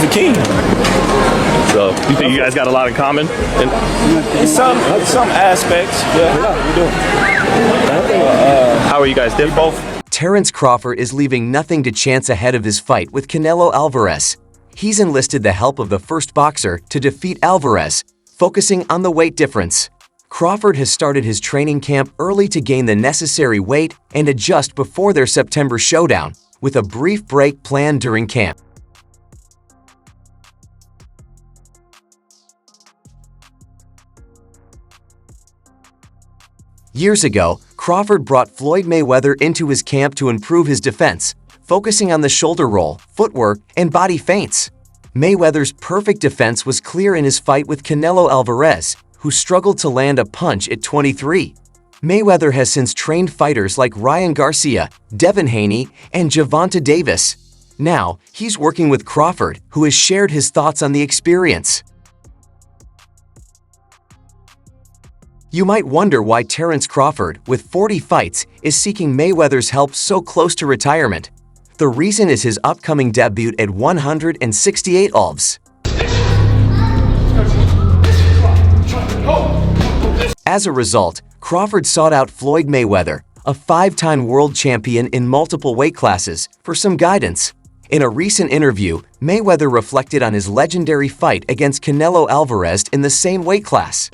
the king. So, you think you guys got a lot in common? In some aspects, yeah, we do. How are you guys different? Both. Terence Crawford is leaving nothing to chance ahead of his fight with Canelo Alvarez. He's enlisted the help of the first boxer to defeat Alvarez, focusing on the weight difference. Crawford has started his training camp early to gain the necessary weight and adjust before their September showdown, with a brief break planned during camp. Years ago, Crawford brought Floyd Mayweather into his camp to improve his defense, focusing on the shoulder roll, footwork, and body feints. Mayweather's perfect defense was clear in his fight with Canelo Alvarez, who struggled to land a punch at 23. Mayweather has since trained fighters like Ryan Garcia, Devin Haney, and Gervonta Davis. Now, he's working with Crawford, who has shared his thoughts on the experience. You might wonder why Terence Crawford, with 40 fights, is seeking Mayweather's help so close to retirement. The reason is his upcoming debut at 168 Ulvs. As a result, Crawford sought out Floyd Mayweather, a 5-time world champion in multiple weight classes, for some guidance. In a recent interview, Mayweather reflected on his legendary fight against Canelo Alvarez in the same weight class.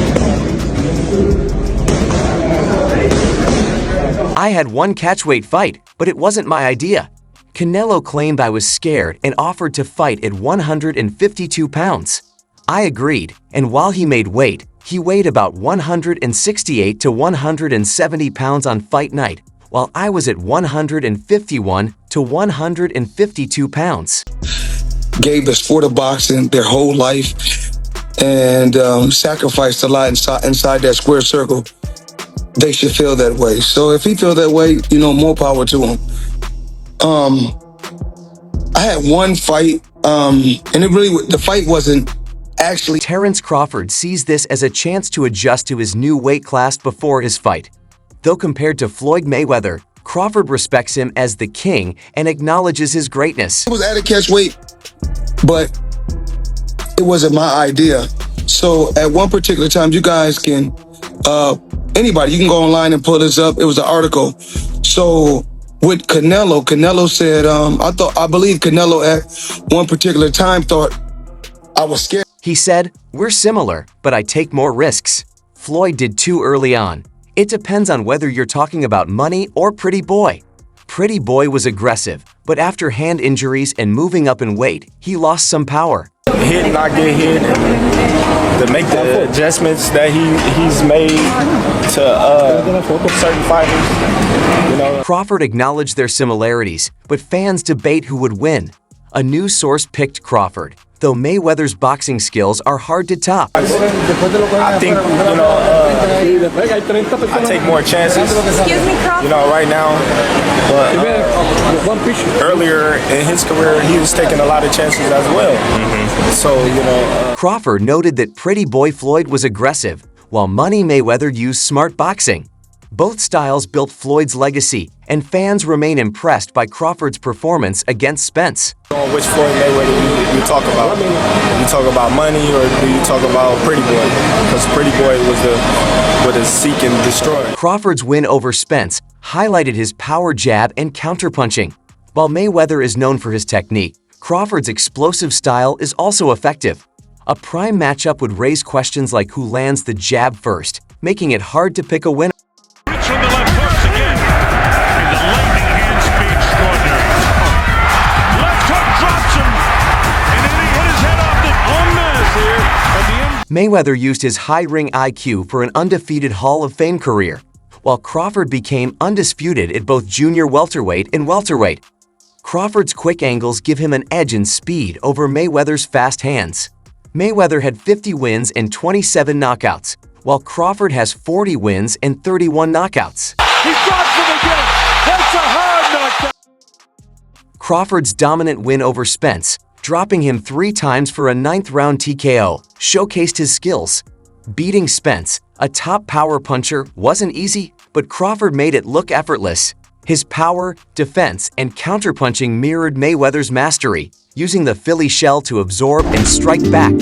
I had one catchweight fight, but it wasn't my idea. Canelo claimed I was scared and offered to fight at 152 pounds. I agreed, and while he made weight, he weighed about 168 to 170 pounds on fight night, while I was at 151 to 152 pounds. Gave the sport of boxing their whole life and sacrificed a lot inside that square circle. They should feel that way. So if he feel that way, more power to him. I had one fight, and the fight wasn't actually. Terence Crawford sees this as a chance to adjust to his new weight class before his fight. Though compared to Floyd Mayweather, Crawford respects him as the king and acknowledges his greatness. It was at a catch weight, but it wasn't my idea. So at one particular time, you guys can, anybody, you can go online and pull this up. It was an article. So with Canelo said, I believe Canelo at one particular time thought I was scared. He said, "We're similar, but I take more risks." Floyd did too early on. It depends on whether you're talking about money or Pretty Boy. Pretty Boy was aggressive, but after hand injuries and moving up in weight, he lost some power. Hit, not get hit, and to make the adjustments that he's made to certain fighters. Crawford acknowledged their similarities, but fans debate who would win. A news source picked Crawford, though Mayweather's boxing skills are hard to top. I think, I take more chances, right now. But earlier in his career, he was taking a lot of chances as well. So, Crawford noted that Pretty Boy Floyd was aggressive, while Money Mayweather used smart boxing. Both styles built Floyd's legacy, and fans remain impressed by Crawford's performance against Spence. Which Floyd Mayweather you talk about? You talk about Money, or do you talk about Pretty Boy? Because Pretty Boy was the seek and destroy. Crawford's win over Spence highlighted his power jab and counterpunching. While Mayweather is known for his technique, Crawford's explosive style is also effective. A prime matchup would raise questions like who lands the jab first, making it hard to pick a winner. From the left hooks again. And the lightning hand speed extraordinary. Left hook drops him. And then he hit his head off the Gomez here at the end. Mayweather used his high ring IQ for an undefeated Hall of Fame career, while Crawford became undisputed at both junior welterweight and welterweight. Crawford's quick angles give him an edge in speed over Mayweather's fast hands. Mayweather had 50 wins and 27 knockouts, while Crawford has 40 wins and 31 knockouts. He drops him again. That's a hard knockout. Crawford's dominant win over Spence, dropping him 3 times for a 9th-round TKO, showcased his skills. Beating Spence, a top power puncher, wasn't easy, but Crawford made it look effortless. His power, defense, and counterpunching mirrored Mayweather's mastery, using the Philly shell to absorb and strike back.